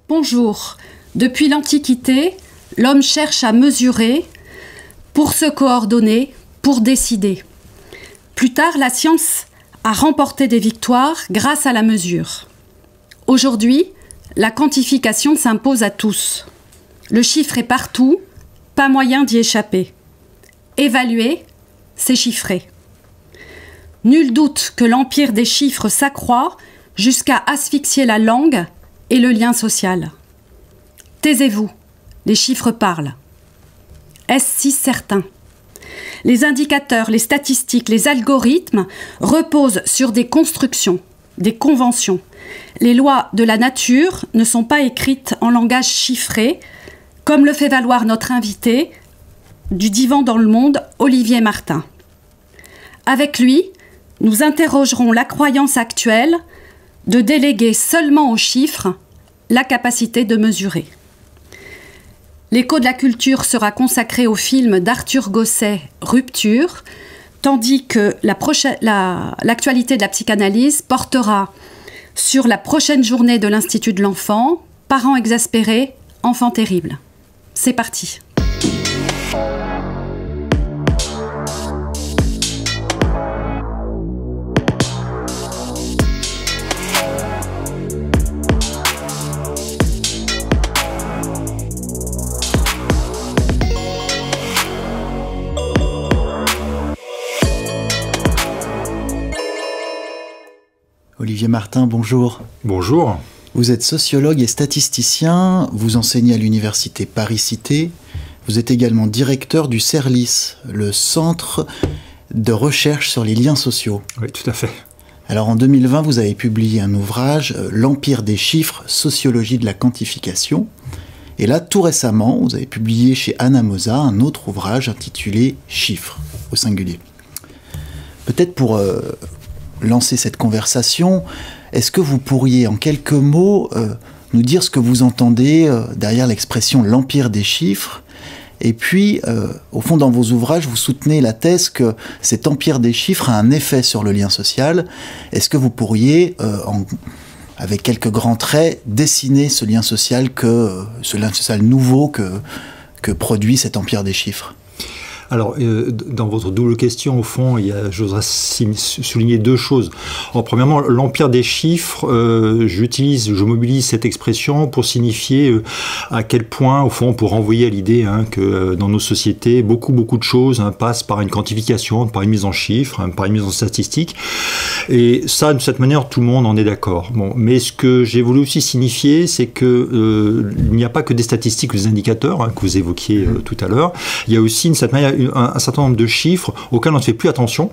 Bonjour. Depuis l'Antiquité, l'homme cherche à mesurer pour se coordonner, pour décider. Plus tard, la science a remporté des victoires grâce à la mesure. Aujourd'hui, la quantification s'impose à tous. Le chiffre est partout, pas moyen d'y échapper. Évaluer, c'est chiffrer. Nul doute que l'empire des chiffres s'accroît jusqu'à asphyxier la langue et le lien social. Taisez-vous, les chiffres parlent. Est-ce si certain? Les indicateurs, les statistiques, les algorithmes reposent sur des constructions, des conventions. Les lois de la nature ne sont pas écrites en langage chiffré, comme le fait valoir notre invité du Divan dans le Monde, Olivier Martin. Avec lui, nous interrogerons la croyance actuelle de déléguer seulement aux chiffres la capacité de mesurer. L'écho de la culture sera consacré au film d'Arthur Gosset, Rupture, tandis que l'actualité de la psychanalyse portera sur la prochaine journée de l'Institut de l'enfant, Parents exaspérés, enfants terribles. C'est parti. Olivier Martin, bonjour. Bonjour. Vous êtes sociologue et statisticien, vous enseignez à l'université Paris-Cité, vous êtes également directeur du CERLIS, le Centre de recherche sur les liens sociaux. Oui, tout à fait. Alors en 2020, vous avez publié un ouvrage, L'Empire des chiffres, sociologie de la quantification. Et là, tout récemment, vous avez publié chez Anna Mosa un autre ouvrage intitulé Chiffres, au singulier. Peut-être pour lancer cette conversation, est-ce que vous pourriez en quelques mots nous dire ce que vous entendez derrière l'expression l'empire des chiffres? Et puis, au fond, dans vos ouvrages, vous soutenez la thèse que cet empire des chiffres a un effet sur le lien social. Est-ce que vous pourriez, avec quelques grands traits, dessiner ce lien social nouveau que produit cet empire des chiffres? Alors, dans votre double question, au fond, j'oserais souligner deux choses. Alors, premièrement, l'empire des chiffres, je mobilise cette expression pour signifier à quel point, au fond, pour renvoyer à l'idée que dans nos sociétés, beaucoup de choses passent par une quantification, par une mise en chiffres, par une mise en statistiques. Et ça, de cette manière, tout le monde en est d'accord. Bon, mais ce que j'ai voulu aussi signifier, c'est que il n'y a pas que des statistiques ou des indicateurs que vous évoquiez tout à l'heure. Il y a aussi, de cette manière, un certain nombre de chiffres auxquels on ne fait plus attention,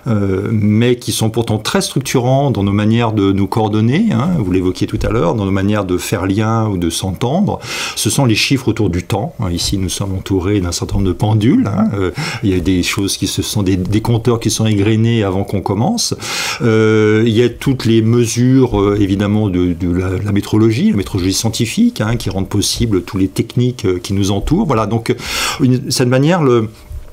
mais qui sont pourtant très structurants dans nos manières de nous coordonner, vous l'évoquiez tout à l'heure, dans nos manières de faire lien ou de s'entendre. Ce sont les chiffres autour du temps. Ici, nous sommes entourés d'un certain nombre de pendules. Il y a des choses qui sont des compteurs qui sont égrenés avant qu'on commence. Il y a toutes les mesures, évidemment, de la métrologie scientifique, qui rendent possible toutes les techniques qui nous entourent. Voilà, donc, de cette manière,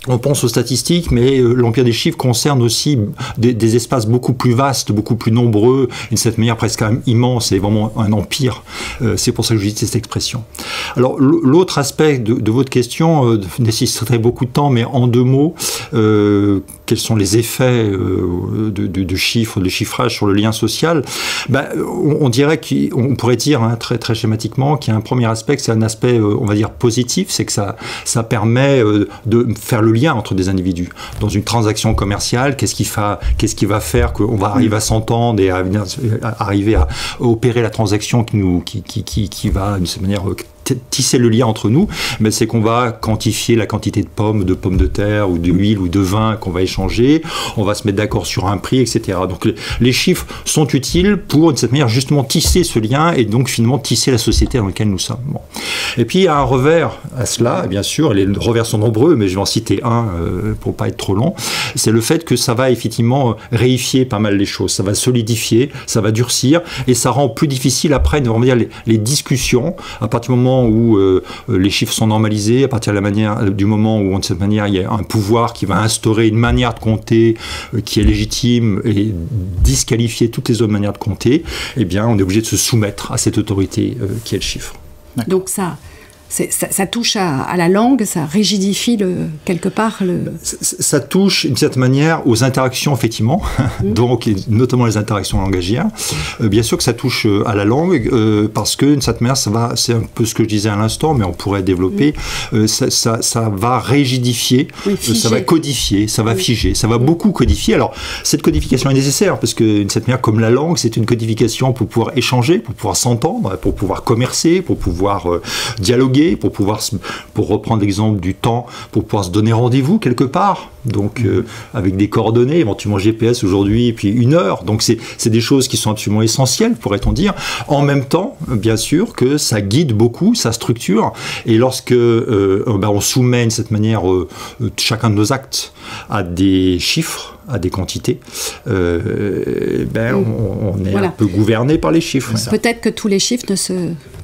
on pense aux statistiques, mais l'empire des chiffres concerne aussi des espaces beaucoup plus vastes, beaucoup plus nombreux, et de cette manière presque immense, c'est vraiment un empire. C'est pour ça que j'utilise cette expression. Alors, l'autre aspect de votre question nécessiterait beaucoup de temps, mais en deux mots, quels sont les effets de chiffres, de chiffrage sur le lien social? On dirait qu'on pourrait dire très, très schématiquement qu'il y a un premier aspect, c'est un aspect, on va dire, positif, c'est que ça permet de faire le lien entre des individus. Dans une transaction commerciale, qu'est-ce qui va faire qu'on va arriver à s'entendre et à arriver à opérer la transaction qui va, de cette manière, tisser le lien entre nous, mais c'est qu'on va quantifier la quantité de pommes de terre, ou d'huile, ou de vin qu'on va échanger, on va se mettre d'accord sur un prix, etc. Donc les chiffres sont utiles pour, de cette manière, justement tisser ce lien, et donc finalement tisser la société dans laquelle nous sommes. Bon. Et puis il y a un revers à cela, bien sûr, les revers sont nombreux, mais je vais en citer un pour pas être trop long, c'est le fait que ça va effectivement réifier pas mal les choses, ça va solidifier, ça va durcir, et ça rend plus difficile après, on va dire, les discussions, à partir du moment où les chiffres sont normalisés, à partir du moment où, de cette manière, il y a un pouvoir qui va instaurer une manière de compter qui est légitime et disqualifier toutes les autres manières de compter, eh bien, on est obligé de se soumettre à cette autorité qui est le chiffre. Donc ça touche à la langue, ça rigidifie quelque part le... Ça touche d'une certaine manière aux interactions, effectivement, donc notamment les interactions langagières. Bien sûr que ça touche à la langue, parce que d'une certaine manière, c'est un peu ce que je disais à l'instant, mais on pourrait développer, ça va rigidifier, ça va codifier, ça va figer, ça va beaucoup codifier. Alors, cette codification est nécessaire, parce que d'une certaine manière, comme la langue, c'est une codification pour pouvoir échanger, pour pouvoir s'entendre, pour pouvoir commercer, pour pouvoir dialoguer, pour reprendre l'exemple du temps, pour pouvoir se donner rendez-vous quelque part, donc avec des coordonnées, éventuellement GPS aujourd'hui, et puis une heure, donc c'est des choses qui sont absolument essentielles, pourrait-on dire, en même temps, bien sûr, que ça guide beaucoup, ça structure, et lorsque on soumet de cette manière chacun de nos actes à des chiffres, à des quantités, on est un peu gouverné par les chiffres. Peut-être que tous les chiffres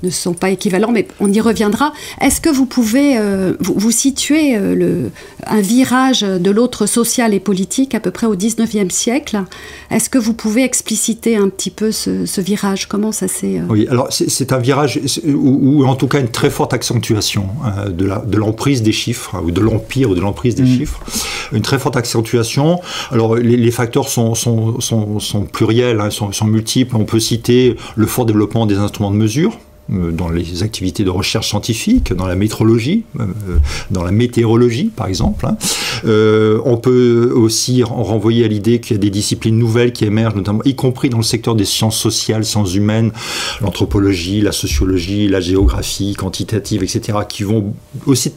ne sont pas équivalents, mais on y reviendra. Est-ce que vous pouvez vous situer un virage de l'autre social et politique à peu près au 19e siècle? Est-ce que vous pouvez expliciter un petit peu ce virage? Comment ça s'est... Oui, alors c'est un virage, ou en tout cas une très forte accentuation de l'emprise des chiffres, ou de l'empire ou de l'emprise des chiffres. Une très forte accentuation. Alors les facteurs sont pluriels, sont multiples. On peut citer le fort développement des instruments de mesure dans les activités de recherche scientifique, dans la métrologie, dans la météorologie par exemple. On peut aussi renvoyer à l'idée qu'il y a des disciplines nouvelles qui émergent, notamment, y compris dans le secteur des sciences sociales, sciences humaines, l'anthropologie, la sociologie, la géographie quantitative, etc., qui vont aussi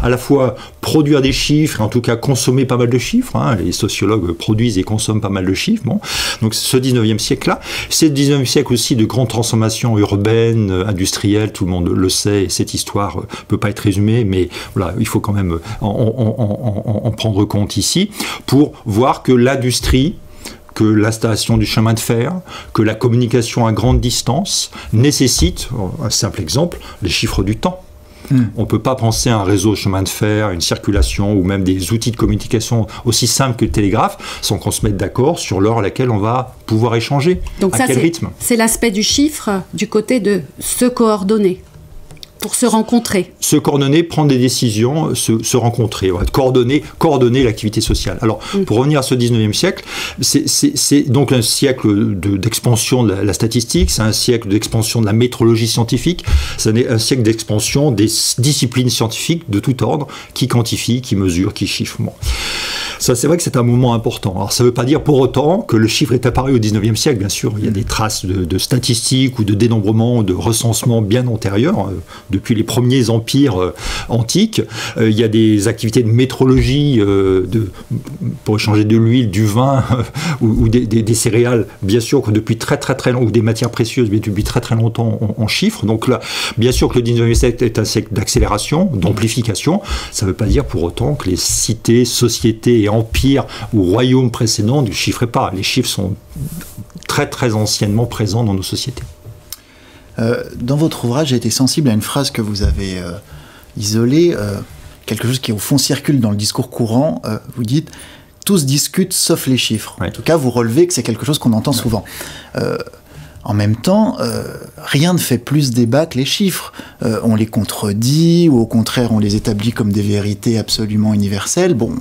à la fois produire des chiffres, en tout cas consommer pas mal de chiffres. Les sociologues produisent et consomment pas mal de chiffres. Bon. Donc ce 19e siècle-là, c'est le 19e siècle aussi de grandes transformations urbaines, industrielle, tout le monde le sait, et cette histoire ne peut pas être résumée, mais voilà, il faut quand même en prendre compte ici, pour voir que l'industrie, que l'installation du chemin de fer, que la communication à grande distance nécessite, un simple exemple, les chiffres du temps. On ne peut pas penser à un réseau de chemin de fer, une circulation ou même des outils de communication aussi simples que le télégraphe sans qu'on se mette d'accord sur l'heure à laquelle on va pouvoir échanger. Donc à quel rythme. C'est l'aspect du chiffre du côté de se coordonner pour se rencontrer. Se coordonner, prendre des décisions, se rencontrer, coordonner l'activité sociale. Alors, pour revenir à ce 19e siècle, c'est donc un siècle d'expansion de la statistique, c'est un siècle d'expansion de la métrologie scientifique, c'est un siècle d'expansion des disciplines scientifiques de tout ordre qui quantifient, qui mesurent, qui chiffrent. Bon. Ça, c'est vrai que c'est un moment important. Alors, ça ne veut pas dire pour autant que le chiffre est apparu au 19e siècle, bien sûr. Il y a des traces de statistiques ou de dénombrement, de recensement bien antérieurs, depuis les premiers empires antiques. Il y a des activités de métrologie pour échanger de l'huile, du vin ou des céréales, bien sûr, que depuis très longtemps, ou des matières précieuses, mais depuis très longtemps, on chiffre. Donc là, bien sûr que le 19e siècle est un siècle d'accélération, d'amplification. Ça ne veut pas dire pour autant que les cités, sociétés et empires ou royaumes précédents ne chiffraient pas. Les chiffres sont très anciennement présents dans nos sociétés. Dans votre ouvrage, j'ai été sensible à une phrase que vous avez isolée, quelque chose qui au fond circule dans le discours courant. Vous dites « tous discutent sauf les chiffres ». En tout cas, vous relevez que c'est quelque chose qu'on entend souvent. En même temps, rien ne fait plus débat que les chiffres. On les contredit, ou au contraire, on les établit comme des vérités absolument universelles. Bon,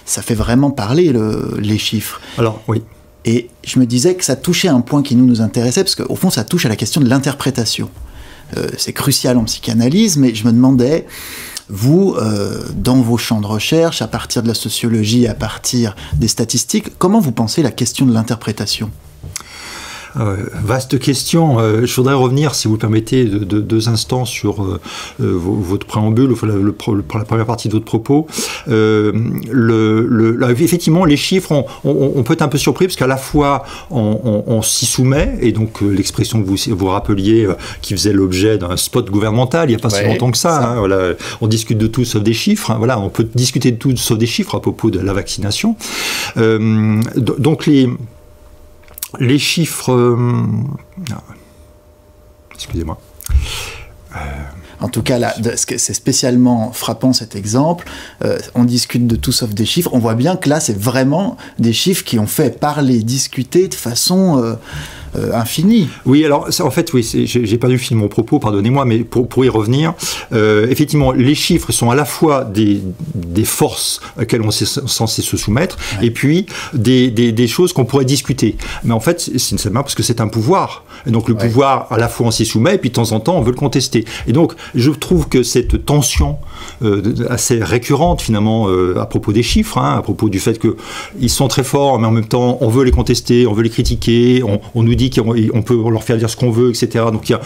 ça fait vraiment parler les chiffres. Alors, oui. Et je me disais que ça touchait un point qui nous intéressait, parce qu'au fond, ça touche à la question de l'interprétation. C'est crucial en psychanalyse, mais je me demandais, vous, dans vos champs de recherche, à partir de la sociologie, à partir des statistiques, comment vous pensez la question de l'interprétation ? Vaste question. Je voudrais revenir, si vous le permettez, de 2 instants sur votre préambule, enfin, la première partie de votre propos. Effectivement, les chiffres, on peut être un peu surpris, parce qu'à la fois, on s'y soumet, et donc l'expression que vous rappeliez, qui faisait l'objet d'un spot gouvernemental, il n'y a pas si longtemps que ça. Hein, voilà, on discute de tout sauf des chiffres. Hein, voilà, on peut discuter de tout sauf des chiffres à propos de la vaccination. Donc les chiffres... excusez-moi. En tout cas, là, c'est spécialement frappant cet exemple. On discute de tout sauf des chiffres. On voit bien que là, c'est vraiment des chiffres qui ont fait parler, discuter de façon infinie. Oui, alors en fait, oui, j'ai perdu le fil de mon propos, pardonnez-moi, mais pour y revenir, effectivement, les chiffres sont à la fois des forces auxquelles on est censé se soumettre, et puis des choses qu'on pourrait discuter. Mais en fait, c'est simplement parce que c'est un pouvoir. Et donc le pouvoir, à la fois on s'y soumet, et puis de temps en temps, on veut le contester. Et donc, je trouve que cette tension assez récurrente, finalement, à propos des chiffres, hein, à propos du fait qu'ils sont très forts, mais en même temps, on veut les contester, on veut les critiquer, on nous dit qu'on peut leur faire dire ce qu'on veut, etc. Donc il y a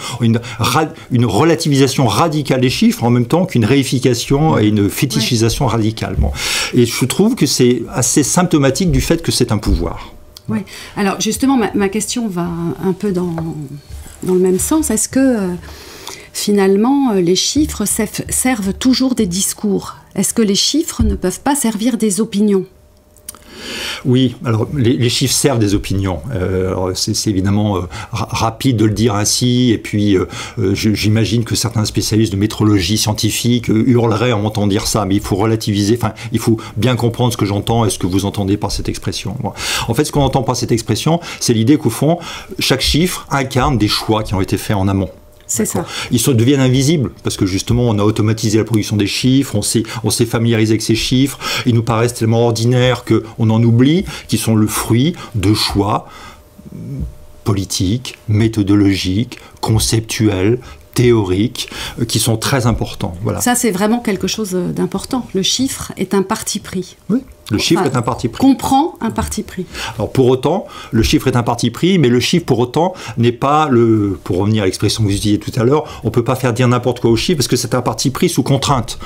une relativisation radicale des chiffres, en même temps qu'une réification et une fétichisation radicale. Bon. Et je trouve que c'est assez symptomatique du fait que c'est un pouvoir. Oui. Alors justement, ma question va un peu dans le même sens. Est-ce que finalement, les chiffres servent toujours des discours? Est-ce que les chiffres ne peuvent pas servir des opinions? Oui, alors les chiffres servent des opinions. C'est évidemment rapide de le dire ainsi, et puis j'imagine que certains spécialistes de métrologie scientifique hurleraient en m'entendant dire ça, mais il faut relativiser, enfin, il faut bien comprendre ce que j'entends et ce que vous entendez par cette expression. Bon. En fait, ce qu'on entend par cette expression, c'est l'idée qu'au fond, chaque chiffre incarne des choix qui ont été faits en amont. C'est ça. Ils deviennent invisibles parce que justement on a automatisé la production des chiffres, on s'est familiarisé avec ces chiffres, ils nous paraissent tellement ordinaires qu'on en oublie, qu'ils sont le fruit de choix politiques, méthodologiques, conceptuels, théoriques, qui sont très importants. Voilà. Ça, c'est vraiment quelque chose d'important. Le chiffre est un parti pris. Oui, le chiffre est un parti pris. Comprend un parti pris. Alors pour autant, le chiffre est un parti pris, mais le chiffre pour autant n'est pas pour revenir à l'expression que vous utilisiez tout à l'heure, on ne peut pas faire dire n'importe quoi au chiffre parce que c'est un parti pris sous contrainte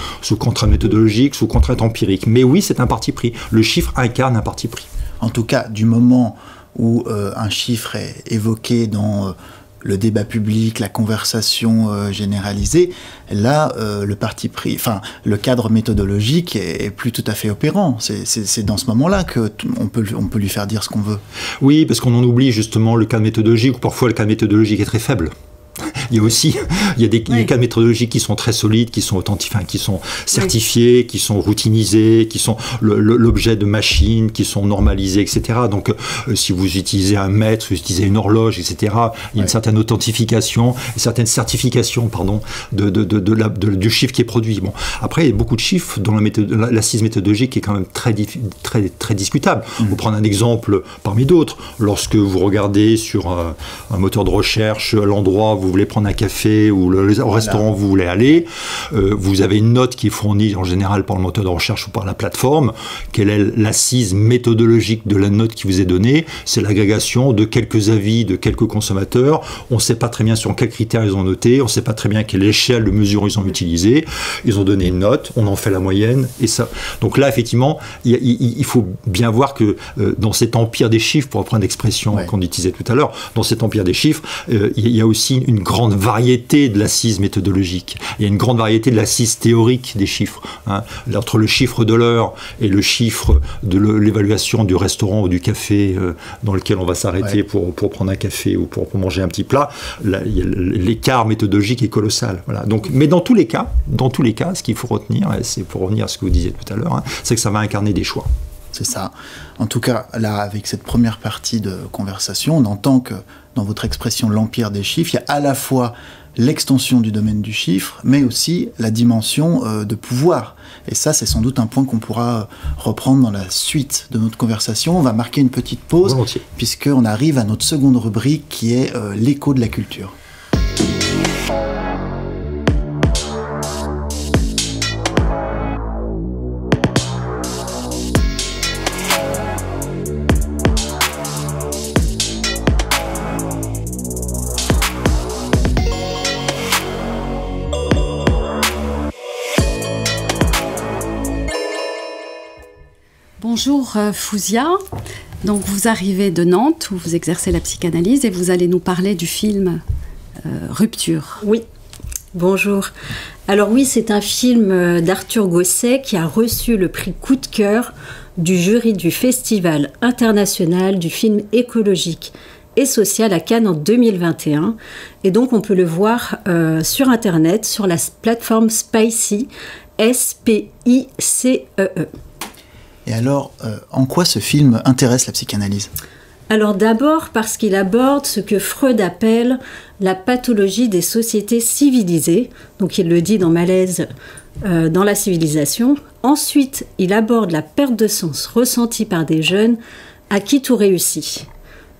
méthodologique, sous contrainte empirique. Mais oui, c'est un parti pris. Le chiffre incarne un parti pris. En tout cas, du moment où un chiffre est évoqué dans le débat public, la conversation généralisée, là, le cadre méthodologique est plus tout à fait opérant. C'est dans ce moment-là qu'on peut lui faire dire ce qu'on veut. Oui, parce qu'on en oublie justement le cadre méthodologique, ou parfois le cadre méthodologique est très faible. Il y a des cas méthodologiques qui sont très solides, qui sont authentiques, qui sont certifiés, qui sont routinisés, qui sont l'objet de machines, qui sont normalisés, etc. Donc, si vous utilisez un mètre, si vous utilisez une horloge, etc., il y a une certaine authentification, une certaine certification, du chiffre qui est produit. Bon. Après, il y a beaucoup de chiffres dont l'assise méthodologique est quand même très discutable. Vous prenez un exemple parmi d'autres. Lorsque vous regardez sur un moteur de recherche l'endroit où vous voulez prendre un café ou au restaurant où vous voulez aller, vous avez une note qui est fournie en général par le moteur de recherche ou par la plateforme. Quelle est l'assise méthodologique de la note qui vous est donnée? C'est l'agrégation de quelques avis de quelques consommateurs. On ne sait pas très bien sur quels critères ils ont noté, on ne sait pas très bien quelle échelle de mesure ils ont utilisé. Ils ont donné une note, on en fait la moyenne. Et ça. Donc là, effectivement, il faut bien voir que dans cet empire des chiffres, pour reprendre l'expression qu'on utilisait tout à l'heure, dans cet empire des chiffres, il y a aussi une grande variété de l'assise méthodologique. Il y a une grande variété de l'assise théorique des chiffres. Hein. Entre le chiffre de l'heure et le chiffre de l'évaluation du restaurant ou du café dans lequel on va s'arrêter pour prendre un café ou pour manger un petit plat, l'écart méthodologique est colossal. Voilà. Donc, mais dans tous les cas, ce qu'il faut retenir, et c'est pour revenir à ce que vous disiez tout à l'heure, c'est que ça va incarner des choix. C'est ça. En tout cas, là, avec cette première partie de conversation, on entend que dans votre expression l'empire des chiffres, il y a à la fois l'extension du domaine du chiffre, mais aussi la dimension de pouvoir. Et ça, c'est sans doute un point qu'on pourra reprendre dans la suite de notre conversation. On va marquer une petite pause, puisqu'on arrive à notre seconde rubrique qui est l'écho de la culture. Bonjour Fouzia. Donc vous arrivez de Nantes où vous exercez la psychanalyse et vous allez nous parler du film Rupture. Oui, bonjour. Alors oui, c'est un film d'Arthur Gosset qui a reçu le prix coup de cœur du jury du Festival international du film écologique et social à Cannes en 2021. Et donc on peut le voir sur Internet, sur la plateforme Spicy, S-P-I-C-E-E. Et alors, en quoi ce film intéresse la psychanalyse ? Alors d'abord parce qu'il aborde ce que Freud appelle la pathologie des sociétés civilisées. Donc il le dit dans Malaise dans la civilisation. Ensuite, il aborde la perte de sens ressentie par des jeunes à qui tout réussit.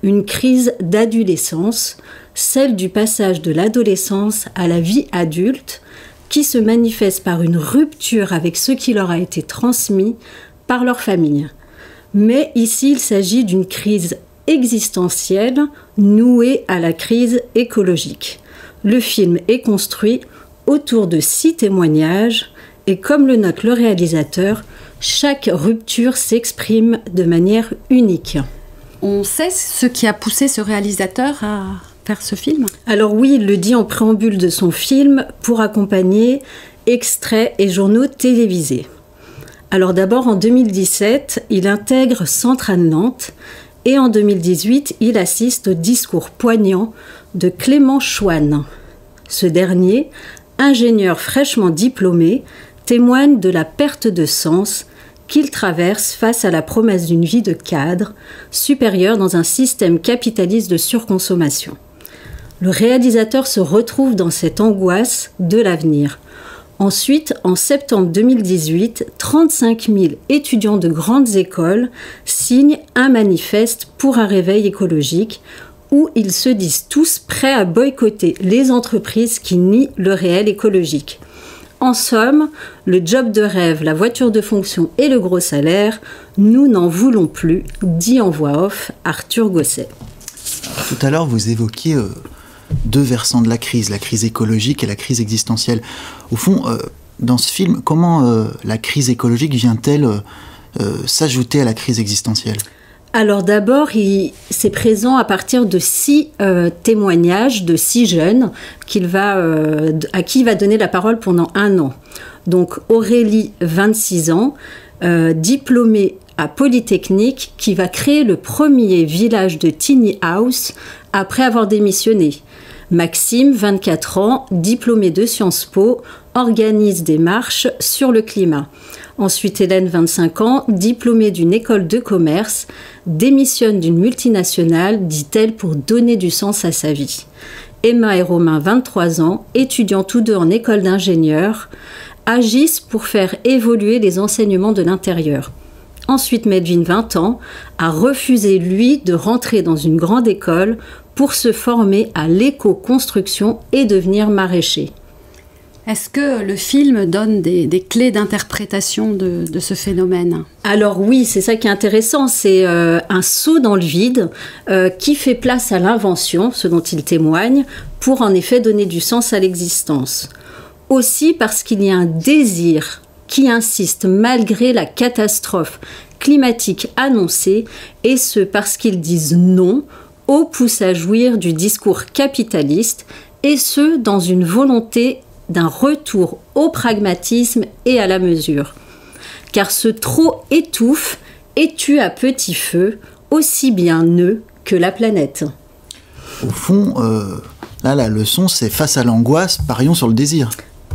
Une crise d'adolescence, celle du passage de l'adolescence à la vie adulte, qui se manifeste par une rupture avec ce qui leur a été transmis par leur famille. Mais ici, il s'agit d'une crise existentielle nouée à la crise écologique. Le film est construit autour de 6 témoignages et comme le note le réalisateur, chaque rupture s'exprime de manière unique. On sait ce qui a poussé ce réalisateur à faire ce film ? Alors oui, il le dit en préambule de son film pour accompagner extraits et journaux télévisés. Alors d'abord, en 2017, il intègre Centre Nantes et en 2018, il assiste au discours poignant de Clément Chouane. Ce dernier, ingénieur fraîchement diplômé, témoigne de la perte de sens qu'il traverse face à la promesse d'une vie de cadre supérieure dans un système capitaliste de surconsommation. Le réalisateur se retrouve dans cette angoisse de l'avenir. Ensuite, en septembre 2018, 35 000 étudiants de grandes écoles signent un manifeste pour un réveil écologique où ils se disent tous prêts à boycotter les entreprises qui nient le réel écologique. En somme, le job de rêve, la voiture de fonction et le gros salaire, nous n'en voulons plus, dit en voix off Arthur Gosset. Tout à l'heure, vous évoquiez 2 versants de la crise écologique et la crise existentielle. Au fond, dans ce film, comment la crise écologique vient-elle s'ajouter à la crise existentielle ? Alors d'abord, c'est présent à partir de 6 témoignages de 6 jeunes à qui il va donner la parole pendant 1 an. Donc Aurélie, 26 ans, diplômée à Polytechnique, qui va créer le premier village de Tiny House après avoir démissionné. Maxime, 24 ans, diplômé de Sciences Po, organise des marches sur le climat. Ensuite, Hélène, 25 ans, diplômée d'une école de commerce, démissionne d'une multinationale, dit-elle, pour donner du sens à sa vie. Emma et Romain, 23 ans, étudiants tous deux en école d'ingénieur, agissent pour faire évoluer les enseignements de l'intérieur. Ensuite, Melvin, 20 ans, a refusé, lui, de rentrer dans une grande école pour se former à l'éco-construction et devenir maraîcher. Est-ce que le film donne des clés d'interprétation de ce phénomène ? Alors oui, c'est ça qui est intéressant, c'est un saut dans le vide qui fait place à l'invention, ce dont il témoigne, pour en effet donner du sens à l'existence. Aussi parce qu'il y a un désir qui insiste malgré la catastrophe climatique annoncée, et ce parce qu'ils disent non au pouce à jouir du discours capitaliste, et ce dans une volonté d'un retour au pragmatisme et à la mesure. Car ce trop étouffe et tue à petit feu aussi bien eux que la planète. Au fond, là, la leçon, c'est face à l'angoisse, parions sur le désir.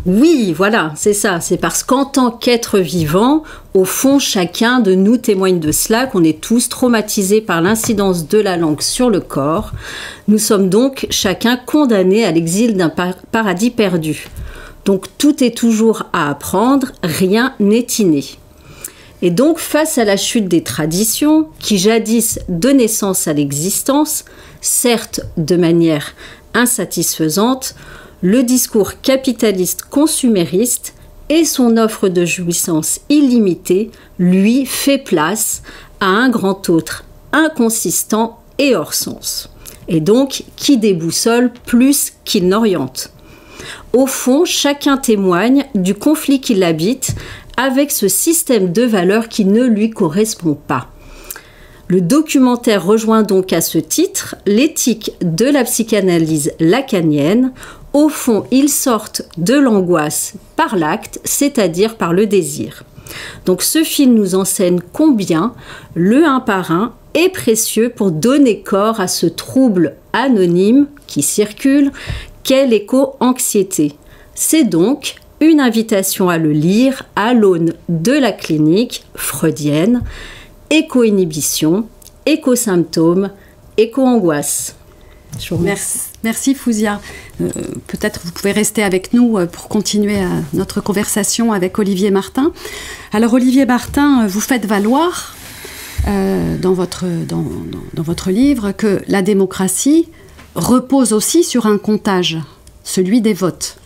Oui, voilà, c'est ça. C'est parce qu'en tant qu'être vivant, au fond, chacun de nous témoigne de cela, qu'on est tous traumatisés par l'incidence de la langue sur le corps. Nous sommes donc chacun condamnés à l'exil d'un paradis perdu. Donc tout est toujours à apprendre, rien n'est inné. Et donc face à la chute des traditions, qui jadis donnaient naissance à l'existence, certes de manière insatisfaisante, le discours capitaliste consumériste et son offre de jouissance illimitée, lui, fait place à un grand autre inconsistant et hors sens. Et donc, qui déboussole plus qu'il n'oriente. Au fond, chacun témoigne du conflit qui l'habite avec ce système de valeurs qui ne lui correspond pas. Le documentaire rejoint donc à ce titre l'éthique de la psychanalyse lacanienne. Au fond, ils sortent de l'angoisse par l'acte, c'est-à-dire par le désir. Donc ce film nous enseigne combien le un par un est précieux pour donner corps à ce trouble anonyme qui circule qu'est l'éco-anxiété. C'est donc une invitation à le lire à l'aune de la clinique freudienne, éco-inhibition, éco-symptômes, éco-angoisse. Merci Fouzia. Peut-être vous pouvez rester avec nous pour continuer notre conversation avec Olivier Martin. Alors Olivier Martin, vous faites valoir dans votre livre que la démocratie repose aussi sur un comptage, celui des votes.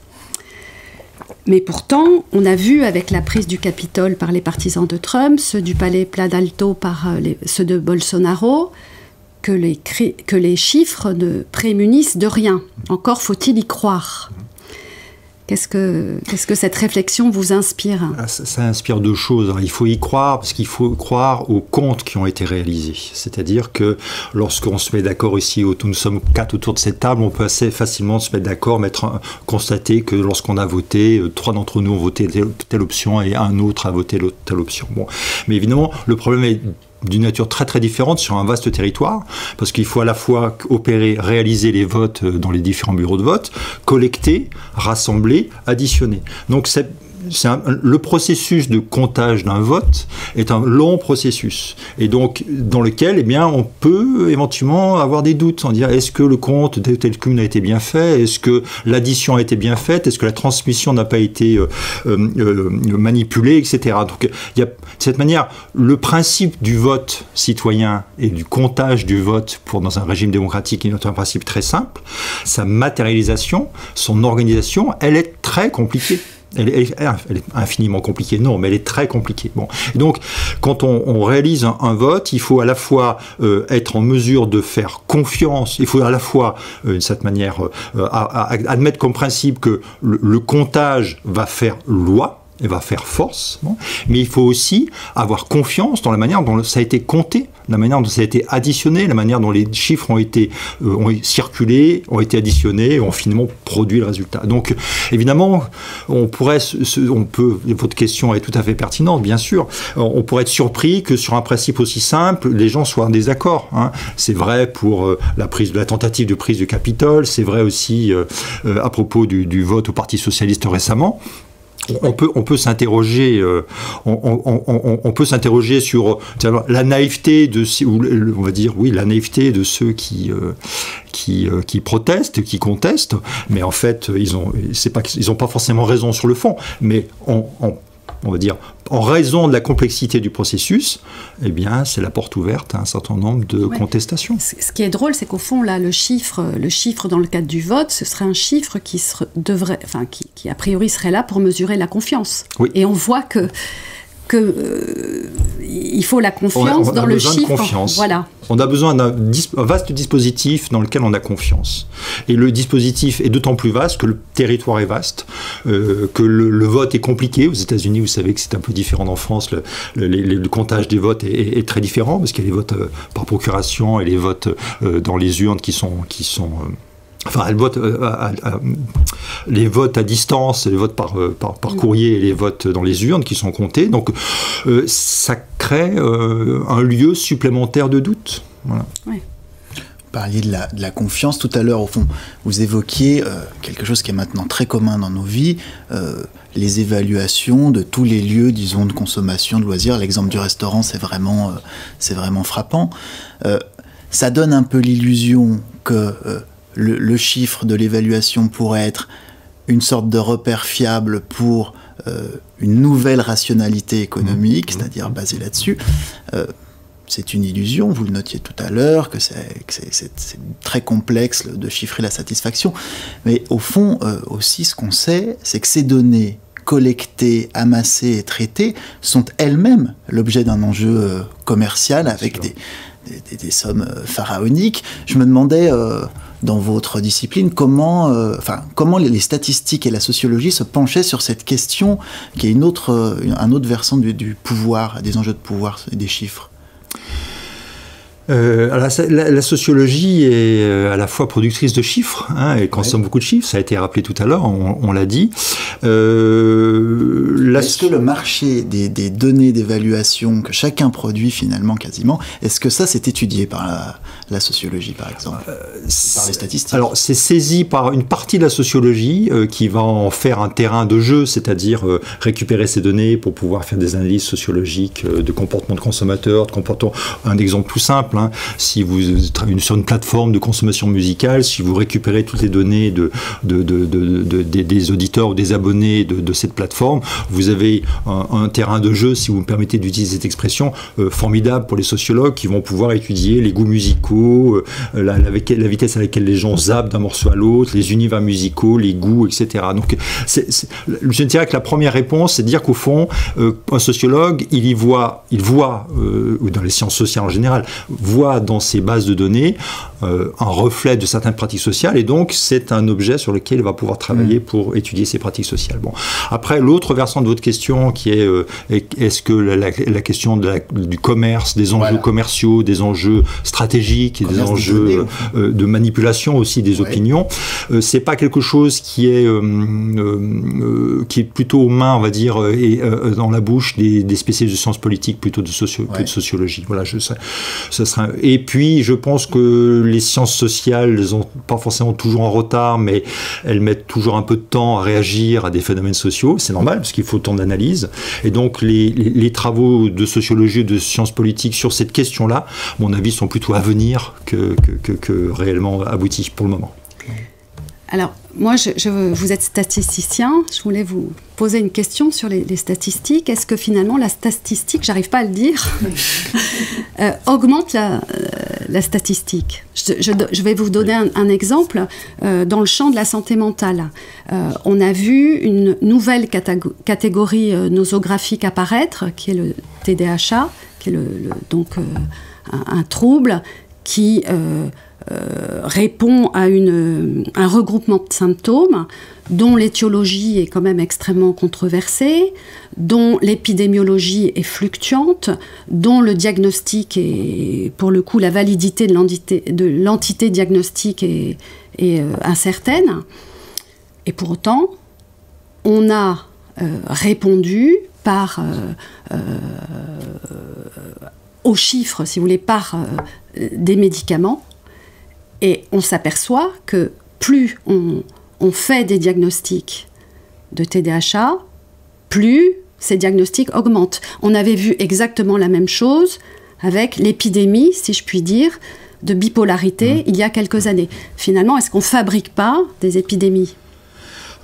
Mais pourtant, on a vu avec la prise du Capitole par les partisans de Trump, ceux du palais Planalto par ceux de Bolsonaro, que les chiffres ne prémunissent de rien. Encore faut-il y croire. Qu'est-ce que cette réflexion vous inspire ? Ça inspire deux choses. Alors, il faut y croire parce qu'il faut croire aux comptes qui ont été réalisés. C'est-à-dire que lorsqu'on se met d'accord ici, nous sommes 4 autour de cette table, on peut assez facilement se mettre d'accord, constater que lorsqu'on a voté, 3 d'entre nous ont voté telle option et un autre a voté telle option. Bon. Mais évidemment, le problème est d'une nature très très différente sur un vaste territoire, parce qu'il faut à la fois réaliser les votes dans les différents bureaux de vote, collecter, rassembler, additionner. Donc le processus de comptage d'un vote est un long processus, et donc dans lequel on peut éventuellement avoir des doutes, en dire est-ce que le compte de tel commune a été bien fait, est-ce que l'addition a été bien faite, est-ce que la transmission n'a pas été manipulée, etc. Donc il y a de cette manière le principe du vote citoyen et du comptage du vote dans un régime démocratique est un principe très simple. Sa matérialisation, son organisation, elle est très compliquée. Elle est infiniment compliquée, non, mais elle est très compliquée. Bon. Et donc, quand on réalise un vote, il faut à la fois être en mesure de faire confiance, il faut à la fois, d'une certaine manière, admettre comme principe que le comptage va faire loi, et va faire force, bon. Mais il faut aussi avoir confiance dans la manière dont ça a été compté, la manière dont ça a été additionné, la manière dont les chiffres ont circulé, ont été additionnés, ont finalement produit le résultat. Donc, évidemment, votre question est tout à fait pertinente, bien sûr. On pourrait être surpris que sur un principe aussi simple, les gens soient en désaccord. Hein. C'est vrai pour la tentative de prise du Capitole, c'est vrai aussi à propos du vote au Parti socialiste récemment. On peut s'interroger sur la naïveté la naïveté de ceux qui protestent, qui contestent, mais en fait ils ont pas forcément raison sur le fond, mais on va dire, en raison de la complexité du processus, c'est la porte ouverte à un certain nombre de contestations. Ce qui est drôle, c'est qu'au fond, là, le chiffre dans le cadre du vote, ce serait un chiffre qui a priori serait là pour mesurer la confiance. Oui. Et on voit il faut la confiance dans le chiffre. Confiance. Voilà. On a besoin d'un vaste dispositif dans lequel on a confiance. Et le dispositif est d'autant plus vaste que le territoire est vaste, que le vote est compliqué. Aux États-Unis, vous savez que c'est un peu différent d'en France. Le comptage des votes est très différent, parce qu'il y a les votes par procuration et les votes dans les urnes qui sont les votes à distance, les votes par courrier et les votes dans les urnes qui sont comptés. Donc, ça crée un lieu supplémentaire de doute. Voilà. Oui. Vous parliez de la confiance tout à l'heure. Au fond, vous évoquiez quelque chose qui est maintenant très commun dans nos vies, les évaluations de tous les lieux, disons, de consommation, de loisirs. L'exemple du restaurant, c'est vraiment frappant. Ça donne un peu l'illusion que le chiffre de l'évaluation pourrait être une sorte de repère fiable pour une nouvelle rationalité économique, c'est-à-dire basée là-dessus. C'est une illusion, vous le notiez tout à l'heure, que c'est très complexe de chiffrer la satisfaction. Mais au fond, aussi, ce qu'on sait, c'est que ces données collectées, amassées et traitées sont elles-mêmes l'objet d'un enjeu commercial avec des sommes pharaoniques. Je me demandais, dans votre discipline, comment les statistiques et la sociologie se penchaient sur cette question qui est un autre versant du pouvoir, des enjeux de pouvoir et des chiffres. Alors, la sociologie est à la fois productrice de chiffres, hein, elle consomme beaucoup de chiffres, ça a été rappelé tout à l'heure, on l'a dit. Est-ce que le marché des données d'évaluation que chacun produit finalement quasiment, est-ce que ça c'est étudié par la sociologie par exemple, par les statistiques? Alors c'est saisi par une partie de la sociologie qui va en faire un terrain de jeu, c'est-à-dire récupérer ces données pour pouvoir faire des analyses sociologiques de comportement de consommateurs, un exemple tout simple. Si vous travaillez sur une plateforme de consommation musicale, si vous récupérez toutes les données des auditeurs ou des abonnés de cette plateforme, vous avez un terrain de jeu, si vous me permettez d'utiliser cette expression, formidable pour les sociologues qui vont pouvoir étudier les goûts musicaux, la vitesse à laquelle les gens zappent d'un morceau à l'autre, les univers musicaux, les goûts, etc. Donc, je dirais que la première réponse, c'est de dire qu'au fond, un sociologue, il voit, ou dans les sciences sociales en général, voit dans ces bases de données un reflet de certaines pratiques sociales, et donc c'est un objet sur lequel il va pouvoir travailler pour étudier ces pratiques sociales. Bon. Après, l'autre versant de votre question qui est est-ce que la question du commerce, des enjeux commerciaux, des enjeux stratégiques et des enjeux de manipulation aussi des opinions, c'est pas quelque chose qui est plutôt aux mains, on va dire, et dans la bouche des spécialistes de sciences politiques plutôt que de sociologie. Voilà, et puis, je pense que les sciences sociales, elles sont pas forcément toujours en retard, mais elles mettent toujours un peu de temps à réagir à des phénomènes sociaux. C'est normal, parce qu'il faut tant d'analyse. Et donc, les travaux de sociologie et de sciences politiques sur cette question-là, à mon avis, sont plutôt à venir que réellement aboutis pour le moment. Alors, moi, vous êtes statisticien. Je voulais vous poser une question sur les statistiques. Est-ce que finalement, la statistique, j'arrive pas à le dire, augmente la statistique? Je vais vous donner un exemple. Dans le champ de la santé mentale, on a vu une nouvelle catégorie nosographique apparaître, qui est le TDAH, qui est donc un trouble qui répond à un regroupement de symptômes dont l'étiologie est quand même extrêmement controversée, dont l'épidémiologie est fluctuante, dont le diagnostic est, pour le coup, la validité de l'entité diagnostique est incertaine. Et pour autant, on a répondu aux chiffres, si vous voulez, par des médicaments. Et on s'aperçoit que plus on fait des diagnostics de TDAH, plus ces diagnostics augmentent. On avait vu exactement la même chose avec l'épidémie, si je puis dire, de bipolarité il y a quelques années. Finalement, est-ce qu'on ne fabrique pas des épidémies ?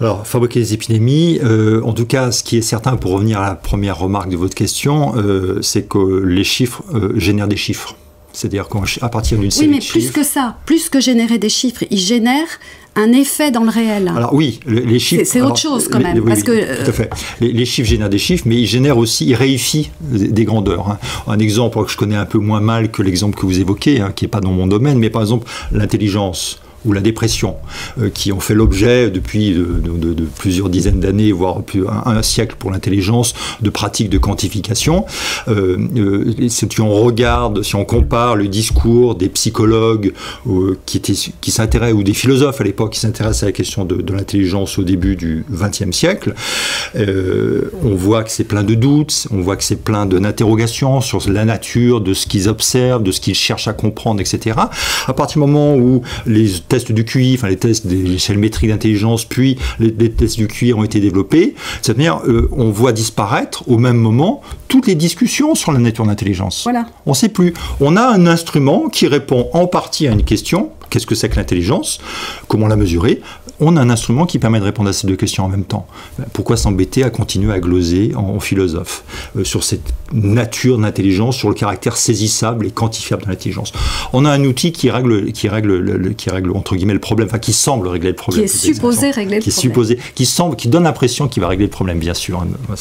Alors, fabriquer des épidémies, en tout cas, ce qui est certain, pour revenir à la première remarque de votre question, c'est que les chiffres génèrent des chiffres. C'est-à-dire qu'à partir d'une série de chiffres... Oui, mais plus que ça, plus que générer des chiffres, ils génèrent un effet dans le réel. Alors oui, les chiffres... C'est autre chose quand même. Tout à fait. Les chiffres génèrent des chiffres, mais ils réifient des grandeurs. Un exemple que je connais un peu moins mal que l'exemple que vous évoquez, qui n'est pas dans mon domaine, mais par exemple l'intelligence ou la dépression, qui ont fait l'objet depuis de plusieurs dizaines d'années, voire plus un siècle pour l'intelligence, de pratiques de quantification. Si on regarde, si on compare le discours des psychologues qui s'intéressent, ou des philosophes à l'époque qui s'intéressent à la question de l'intelligence au début du XXe siècle, on voit que c'est plein de doutes, on voit que c'est plein d'interrogations sur la nature de ce qu'ils observent, de ce qu'ils cherchent à comprendre, etc. À partir du moment où les tests du QI, enfin les tests des échelles métriques d'intelligence, puis les tests du QI ont été développés, c'est-à-dire on voit disparaître au même moment toutes les discussions sur la nature de l'intelligence. Voilà. On ne sait plus. On a un instrument qui répond en partie à une question. Qu'est-ce que c'est que l'intelligence? Comment la mesurer? on a un instrument qui permet de répondre à ces deux questions en même temps. Pourquoi s'embêter à continuer à gloser en philosophe sur cette nature d'intelligence, sur le caractère saisissable et quantifiable de l'intelligence? On a un outil qui règle entre guillemets le problème, enfin qui semble régler le problème. Qui est supposé régler le problème. Qui donne l'impression qu'il va régler le problème, bien sûr. Il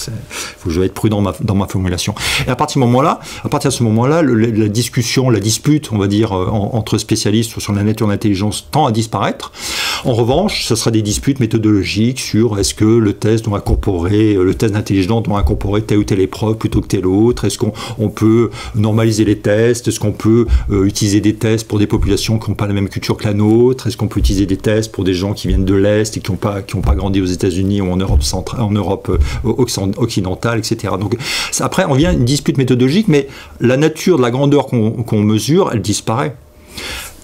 faut que je vais être prudent dans ma formulation. Et à partir de ce moment-là, la discussion, la dispute, on va dire, entre spécialistes sur la nature de l'intelligence tend à disparaître. En revanche, ce sera des disputes méthodologiques sur est-ce que le test d'intelligence doit incorporer telle ou telle épreuve plutôt que telle autre, est-ce qu'on peut normaliser les tests, est-ce qu'on peut utiliser des tests pour des populations qui n'ont pas la même culture que la nôtre, est-ce qu'on peut utiliser des tests pour des gens qui viennent de l'Est et qui n'ont pas grandi aux États-Unis ou en Europe occidentale, etc. Donc après, on vient à une dispute méthodologique, mais la nature de la grandeur qu'on mesure, elle disparaît.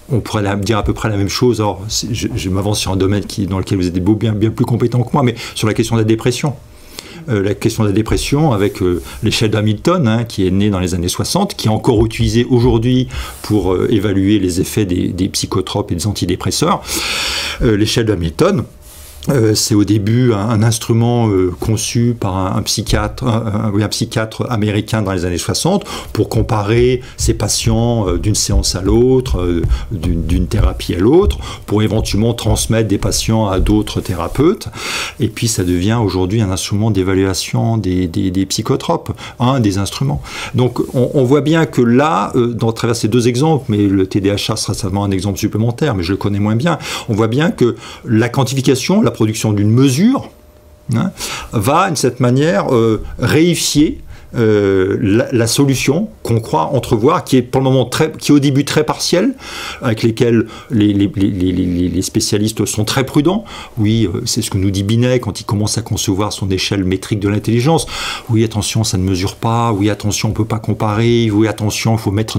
On pourrait dire à peu près la même chose. Alors, je m'avance sur un domaine dans lequel vous êtes bien plus compétent que moi, mais sur la question de la dépression. La question de la dépression avec l'échelle d'Hamilton, qui est née dans les années 60, qui est encore utilisée aujourd'hui pour évaluer les effets des psychotropes et des antidépresseurs. L'échelle d'Hamilton, c'est au début un instrument conçu par un psychiatre américain dans les années 60 pour comparer ces patients d'une séance à l'autre, d'une thérapie à l'autre, pour éventuellement transmettre des patients à d'autres thérapeutes. Et puis ça devient aujourd'hui un instrument d'évaluation des psychotropes, un des instruments. Donc on voit bien que là, à travers ces deux exemples, mais le TDAH sera certainement un exemple supplémentaire, mais je le connais moins bien, on voit bien que la quantification, la production d'une mesure, va, d'une certaine manière, réifier la solution qu'on croit entrevoir, qui est pour le moment qui est au début très partielle, avec lesquels les spécialistes sont très prudents. Oui, c'est ce que nous dit Binet quand il commence à concevoir son échelle métrique de l'intelligence. Oui, attention, ça ne mesure pas. Oui, attention, on ne peut pas comparer. Oui, attention, il faut mettre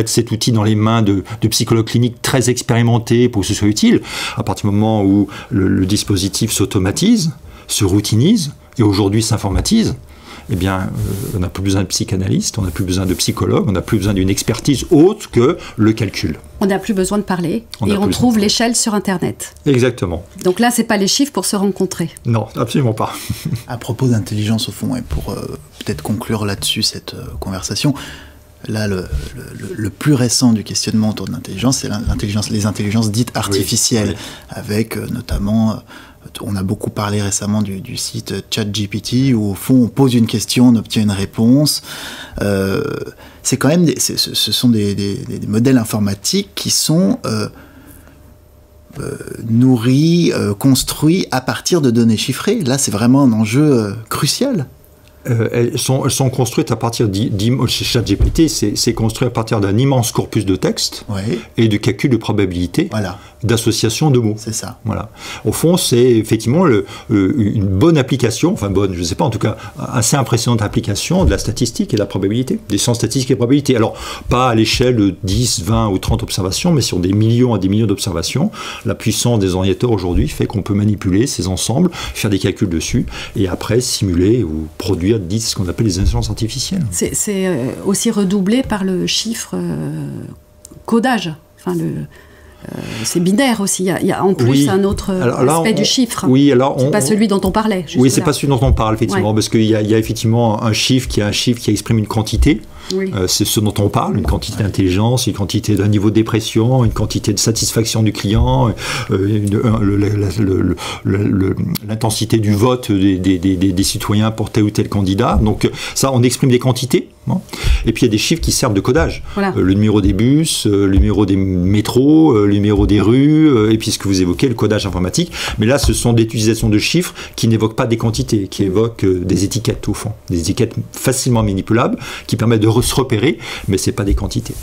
cet outil dans les mains de psychologues cliniques très expérimentés pour que ce soit utile. À partir du moment où le dispositif s'automatise, se routinise et aujourd'hui s'informatise, eh bien, on n'a plus besoin de psychanalyste, on n'a plus besoin de psychologue, on n'a plus besoin d'une expertise autre que le calcul. On n'a plus besoin de parler et on trouve l'échelle sur Internet. Exactement. Donc là, c'est pas les chiffres pour se rencontrer. Non, absolument pas. À propos d'intelligence, au fond, et pour peut-être conclure là-dessus cette conversation, là, le plus récent du questionnement autour de l'intelligence, c'est les intelligences dites artificielles, oui. Avec notamment... On a beaucoup parlé récemment du site ChatGPT, où au fond on pose une question, on obtient une réponse. C'est quand même ce sont des modèles informatiques qui sont nourris, construits à partir de données chiffrées. Là, c'est vraiment un enjeu crucial. Elles sont construites à partir chez ChatGPT, c'est construit à partir d'un immense corpus de texte, oui. Et de calcul de probabilité, voilà. D'association de mots. C'est ça. Voilà. Au fond, c'est effectivement une bonne application, enfin bonne, je ne sais pas, en tout cas, assez impressionnante application de la statistique et de la probabilité, des sciences statistiques et probabilité. Alors, pas à l'échelle de 10, 20 ou 30 observations, mais sur des millions et des millions d'observations. La puissance des ordinateurs aujourd'hui fait qu'on peut manipuler ces ensembles, faire des calculs dessus, et après simuler ou produire ce qu'on appelle les intelligences artificielles. C'est aussi redoublé par le chiffre codage. Enfin, c'est binaire aussi. Il y a en plus oui. Un autre aspect du chiffre. Oui, alors c'est pas celui dont on parlait. Oui, c'est pas celui dont on parle, effectivement, ouais. Parce qu'il y a effectivement un chiffre qui exprime une quantité. Oui. C'est ce dont on parle, une quantité d'intelligence, une quantité d'un niveau de dépression, une quantité de satisfaction du client, l'intensité du vote des citoyens pour tel ou tel candidat. Donc ça, on exprime des quantités. Et puis il y a des chiffres qui servent de codage. Voilà. Le numéro des bus, le numéro des métros, le numéro des rues, et puis ce que vous évoquez, le codage informatique. Mais là, ce sont des utilisations de chiffres qui n'évoquent pas des quantités, qui évoquent des étiquettes au fond. Des étiquettes facilement manipulables, qui permettent de se repérer, mais ce n'est pas des quantités.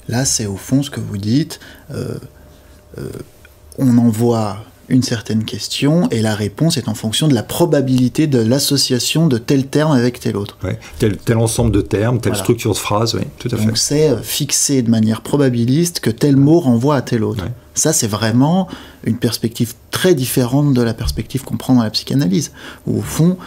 Là, c'est au fond ce que vous dites. On envoie une certaine question et la réponse est en fonction de la probabilité de l'association de tel terme avec tel autre. Ouais, tel ensemble de termes, telle voilà. Structure de phrase, oui, tout à fait. Donc c'est fixé de manière probabiliste que tel mot renvoie à tel autre. Ouais. Ça, c'est vraiment une perspective très différente de la perspective qu'on prend dans la psychanalyse, où au fond,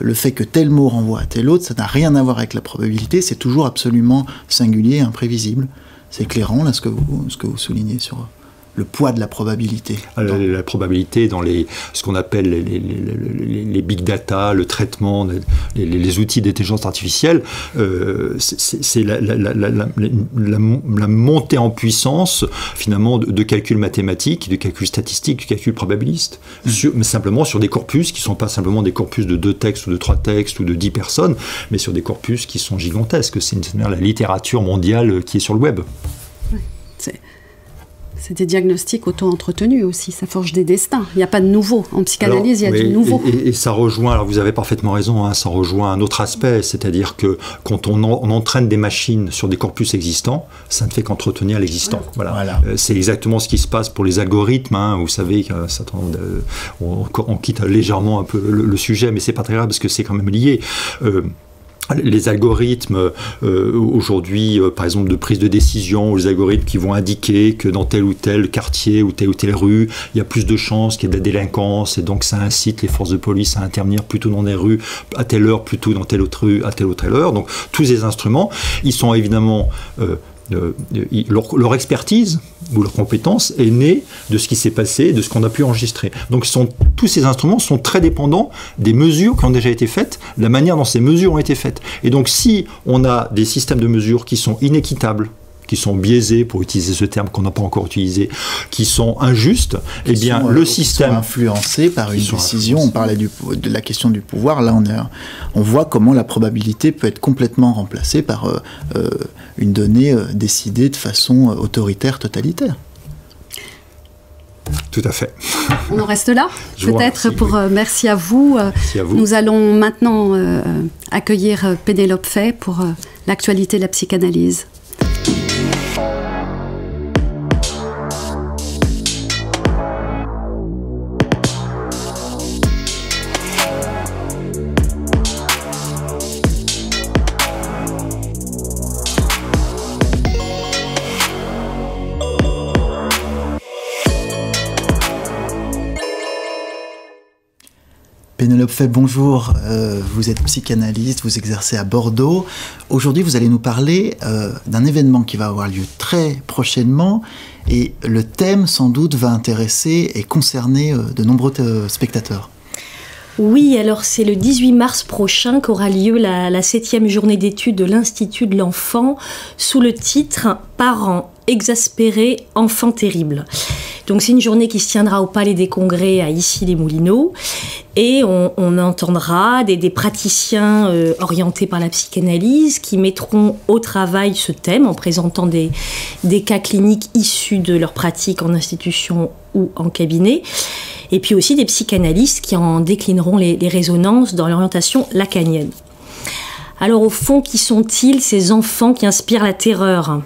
le fait que tel mot renvoie à tel autre, ça n'a rien à voir avec la probabilité, c'est toujours absolument singulier et imprévisible. C'est éclairant, là, ce que vous soulignez sur le poids de la probabilité? La probabilité dans ce qu'on appelle les big data, le traitement, les outils d'intelligence artificielle, c'est la montée en puissance finalement de calcul mathématique, de calcul statistique, du calcul probabiliste, mais simplement sur des corpus qui ne sont pas simplement des corpus de 2 textes ou de 3 textes ou de 10 personnes, mais sur des corpus qui sont gigantesques. C'est la littérature mondiale qui est sur le web. Oui, c'est des diagnostics auto-entretenus aussi, ça forge des destins. Il n'y a pas de nouveau. En psychanalyse, il y a du nouveau. Et ça rejoint, alors vous avez parfaitement raison, ça rejoint un autre aspect, c'est-à-dire que quand on entraîne des machines sur des corpus existants, ça ne fait qu'entretenir l'existant. Voilà. C'est exactement ce qui se passe pour les algorithmes. Vous savez, on quitte légèrement un peu le sujet, mais c'est pas très grave parce que c'est quand même lié. Les algorithmes aujourd'hui, par exemple de prise de décision, ou les algorithmes qui vont indiquer que dans tel ou tel quartier ou telle rue, il y a plus de chances qu'il y ait de la délinquance, et donc ça incite les forces de police à intervenir plutôt dans des rues à telle heure, plutôt dans telle autre rue à telle ou telle heure. Donc tous ces instruments, ils sont évidemment leur expertise ou leur compétence est née de ce qui s'est passé, de ce qu'on a pu enregistrer. Donc tous ces instruments sont très dépendants des mesures qui ont déjà été faites, de la manière dont ces mesures ont été faites. Et donc si on a des systèmes de mesures qui sont inéquitables, qui sont biaisés, pour utiliser ce terme qu'on n'a pas encore utilisé, qui sont injustes, eh bien le système... Qui sont influencés par une décision. On parlait de la question du pouvoir. Là, on voit comment la probabilité peut être complètement remplacée par une donnée décidée de façon autoritaire, totalitaire. Tout à fait. On en reste là, peut-être pour... merci à vous. Merci à vous. Nous allons maintenant accueillir Pénélope Fay pour l'actualité de la psychanalyse. Pénélope Fay, bonjour. Vous êtes psychanalyste, vous exercez à Bordeaux. Aujourd'hui, vous allez nous parler d'un événement qui va avoir lieu très prochainement. Et le thème, sans doute, va intéresser et concerner de nombreux spectateurs. Oui, alors c'est le 18 mars prochain qu'aura lieu la 7e journée d'études de l'Institut de l'enfant sous le titre « Parents exaspérés, enfants terribles ». Donc c'est une journée qui se tiendra au Palais des Congrès à Issy-les-Moulineaux et on entendra des praticiens orientés par la psychanalyse qui mettront au travail ce thème en présentant des cas cliniques issus de leur pratique en institution ou en cabinet. Et puis aussi des psychanalystes qui en déclineront les résonances dans l'orientation lacanienne. Alors au fond, qui sont-ils ces enfants qui inspirent la terreur ?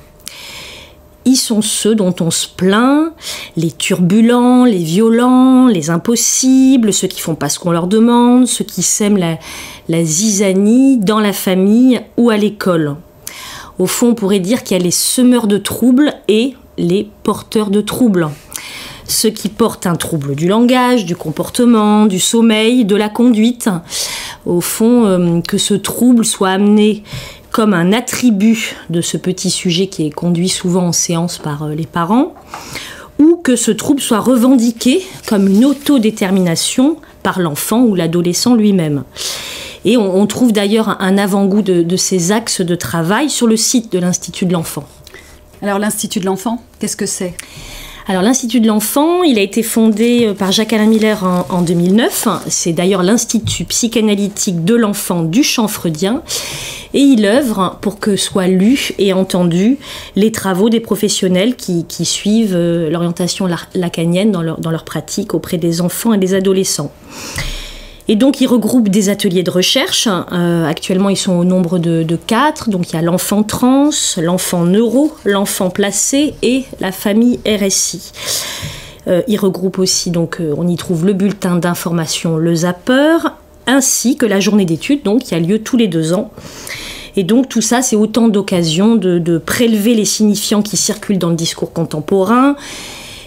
Ils sont ceux dont on se plaint, les turbulents, les violents, les impossibles, ceux qui font pas ce qu'on leur demande, ceux qui sèment la zizanie dans la famille ou à l'école. Au fond, on pourrait dire qu'il y a les semeurs de troubles et les porteurs de troubles. Ceux qui portent un trouble du langage, du comportement, du sommeil, de la conduite. Au fond, que ce trouble soit amené comme un attribut de ce petit sujet qui est conduit souvent en séance par les parents, ou que ce trouble soit revendiqué comme une autodétermination par l'enfant ou l'adolescent lui-même. Et on trouve d'ailleurs un avant-goût de ces axes de travail sur le site de l'Institut de l'enfant. Alors l'Institut de l'enfant, qu'est-ce que c'est ? Alors l'Institut de l'enfant, il a été fondé par Jacques-Alain Miller en 2009. C'est d'ailleurs l'Institut psychanalytique de l'enfant du champ freudien. Et il œuvre pour que soient lus et entendus les travaux des professionnels qui suivent l'orientation lacanienne dans leur pratique auprès des enfants et des adolescents. Et donc, il regroupe des ateliers de recherche. Actuellement, ils sont au nombre de 4. Donc, il y a l'enfant trans, l'enfant neuro, l'enfant placé et la famille RSI. Il regroupe aussi, donc, on y trouve le bulletin d'information, le Zapper, ainsi que la journée d'études, donc, qui a lieu tous les 2 ans. Et donc, tout ça, c'est autant d'occasions de prélever les signifiants qui circulent dans le discours contemporain,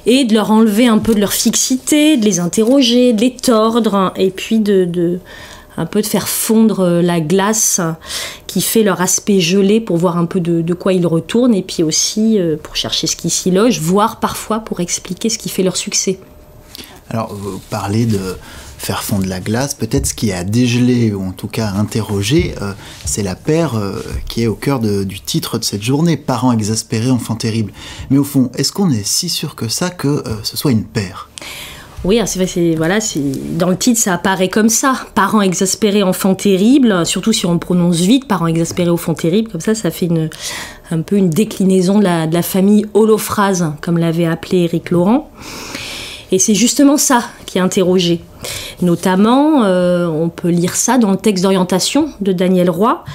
et de leur enlever un peu de leur fixité, de les interroger, de les tordre, et puis un peu de faire fondre la glace qui fait leur aspect gelé pour voir un peu de quoi ils retournent, et puis aussi pour chercher ce qui s'y loge, voire parfois pour expliquer ce qui fait leur succès. Alors, vous parlez de faire fondre la glace, peut-être ce qui a dégelé, ou en tout cas interrogé, c'est la paire qui est au cœur du titre de cette journée, Parents exaspérés, enfants terribles. Mais au fond, est-ce qu'on est si sûr que ça que ce soit une paire ? Oui, c'est vrai, dans le titre, ça apparaît comme ça. Parents exaspérés, enfants terribles, surtout si on le prononce vite, parents exaspérés, enfants terribles, comme ça fait un peu une déclinaison de la famille holophrase, comme l'avait appelé Éric Laurent. Et c'est justement ça qui est interrogé. Notamment, on peut lire ça dans le texte d'orientation de Daniel Roy,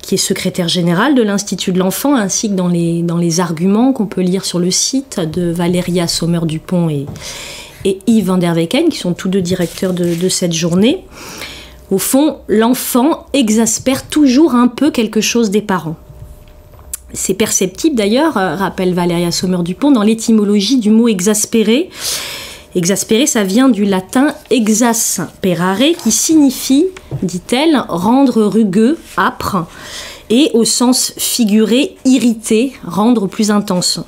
qui est secrétaire général de l'Institut de l'Enfant, ainsi que dans les arguments qu'on peut lire sur le site de Valéria Sommer-Dupont et Yves van der Weken, qui sont tous deux directeurs de cette journée. Au fond, l'enfant exaspère toujours un peu quelque chose des parents. C'est perceptible d'ailleurs, rappelle Valéria Sommer-Dupont, dans l'étymologie du mot exaspéré. Exaspéré, ça vient du latin exasperare, qui signifie, dit-elle, rendre rugueux, âpre, et au sens figuré, irrité, rendre plus intense.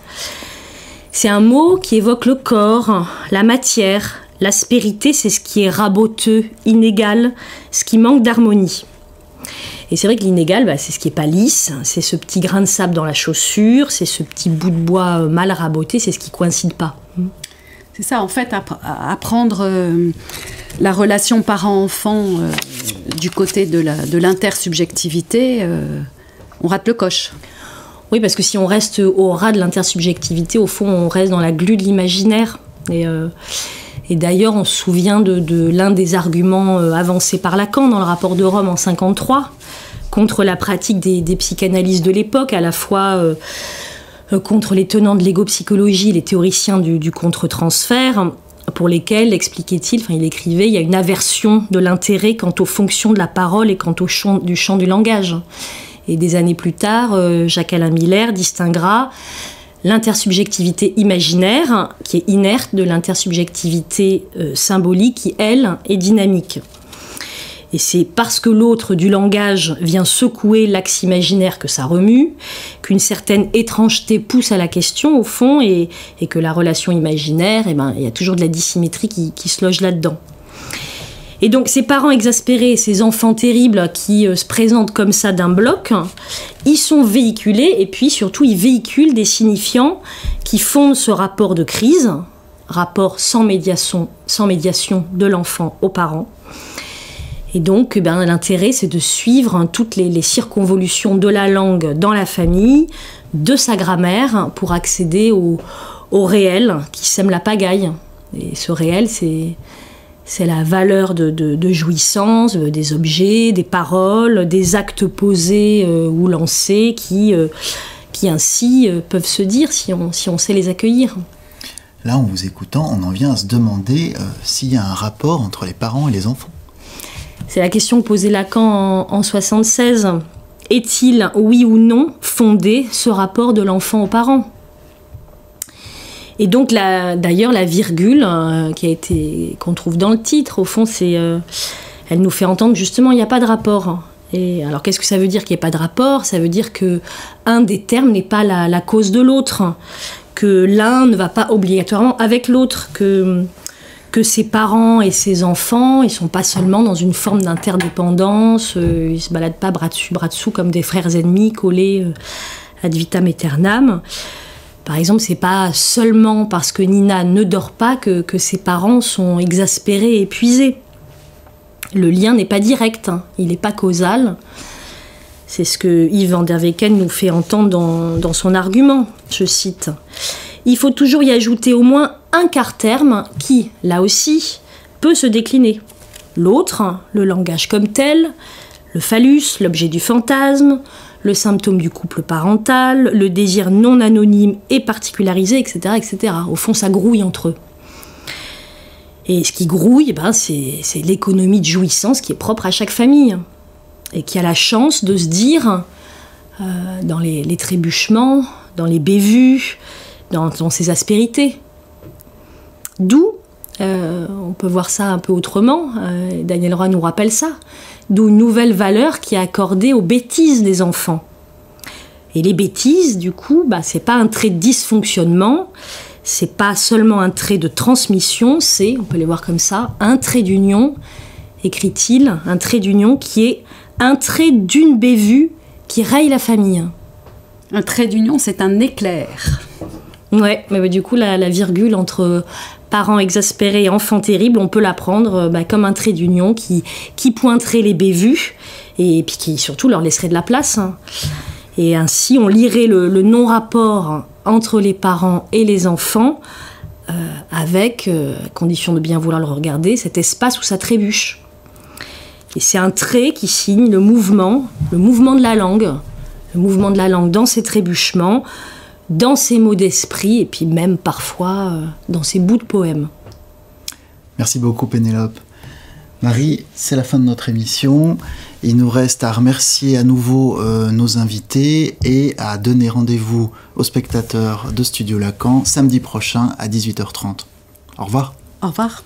C'est un mot qui évoque le corps, la matière. L'aspérité, c'est ce qui est raboteux, inégal, ce qui manque d'harmonie. Et c'est vrai que l'inégal, c'est ce qui n'est pas lisse, c'est ce petit grain de sable dans la chaussure, c'est ce petit bout de bois mal raboté, c'est ce qui ne coïncide pas. C'est ça, en fait, apprendre la relation parent-enfant du côté de l'intersubjectivité, on rate le coche. Oui, parce que si on reste au ras de l'intersubjectivité, au fond, on reste dans la glu de l'imaginaire. Et d'ailleurs, on se souvient de l'un des arguments avancés par Lacan dans le rapport de Rome en 1953, contre la pratique des psychanalystes de l'époque, à la fois contre les tenants de l'égopsychologie, les théoriciens du contre-transfert, pour lesquels, expliquait-il, il écrivait, il y a une aversion de l'intérêt quant aux fonctions de la parole et quant au champ du langage. Et des années plus tard, Jacques-Alain Miller distinguera l'intersubjectivité imaginaire, qui est inerte, de l'intersubjectivité symbolique, qui, elle, est dynamique. Et c'est parce que l'autre du langage vient secouer l'axe imaginaire que ça remue, qu'une certaine étrangeté pousse à la question, au fond, et que la relation imaginaire, il y a toujours de la dissymétrie qui se loge là-dedans. Et donc ces parents exaspérés, ces enfants terribles qui se présentent comme ça d'un bloc, ils sont véhiculés, et puis surtout ils véhiculent des signifiants qui fondent ce rapport de crise, rapport sans médiation de l'enfant aux parents. Et donc l'intérêt, c'est de suivre toutes les circonvolutions de la langue dans la famille, de sa grammaire, pour accéder au réel qui sème la pagaille. Et ce réel, c'est la valeur de jouissance, des objets, des paroles, des actes posés ou lancés qui ainsi peuvent se dire si on sait les accueillir. Là, en vous écoutant, on en vient à se demander s'il y a un rapport entre les parents et les enfants. C'est la question que posait Lacan en 1976. Est-il, oui ou non, fondé ce rapport de l'enfant aux parents ? Et donc, d'ailleurs, la virgule qu'on trouve dans le titre, au fond, elle nous fait entendre justement il n'y a pas de rapport. Et alors, qu'est-ce que ça veut dire qu'il n'y ait pas de rapport ? Ça veut dire qu'un des termes n'est pas la cause de l'autre, que l'un ne va pas obligatoirement avec l'autre, que ses parents et ses enfants, ils ne sont pas seulement dans une forme d'interdépendance, ils ne se baladent pas bras dessus, bras dessous comme des frères ennemis collés ad vitam aeternam. Par exemple, c'est pas seulement parce que Nina ne dort pas que ses parents sont exaspérés et épuisés. Le lien n'est pas direct, il n'est pas causal. C'est ce que Yves van der Weken nous fait entendre dans son argument, je cite. Il faut toujours y ajouter au moins un quart terme qui, là aussi, peut se décliner. L'autre, le langage comme tel, le phallus, l'objet du fantasme, le symptôme du couple parental, le désir non anonyme et particularisé, etc., etc. Au fond, ça grouille entre eux. Et ce qui grouille, c'est l'économie de jouissance qui est propre à chaque famille et qui a la chance de se dire, dans les trébuchements, dans les bévues, dans ses aspérités. D'où, on peut voir ça un peu autrement, Daniel Roy nous rappelle ça, d'où une nouvelle valeur qui est accordée aux bêtises des enfants. Et les bêtises, du coup, c'est pas un trait de dysfonctionnement, c'est pas seulement un trait de transmission, c'est, on peut les voir comme ça, un trait d'union, écrit-il, un trait d'union qui est un trait d'une bévue qui raye la famille. Un trait d'union, c'est un éclair. Ouais, mais du coup, la virgule entre parents exaspérés et enfants terribles, on peut la prendre comme un trait d'union qui pointerait les bévues et puis qui surtout leur laisserait de la place. Et ainsi, on lirait le non-rapport entre les parents et les enfants avec, à condition de bien vouloir le regarder, cet espace où ça trébuche. Et c'est un trait qui signe le mouvement de la langue, dans ses trébuchements, dans ses mots d'esprit et puis même parfois dans ses bouts de poèmes. Merci beaucoup Pénélope. Marie, c'est la fin de notre émission. Il nous reste à remercier à nouveau nos invités et à donner rendez-vous aux spectateurs de Studio Lacan samedi prochain à 18h30. Au revoir. Au revoir.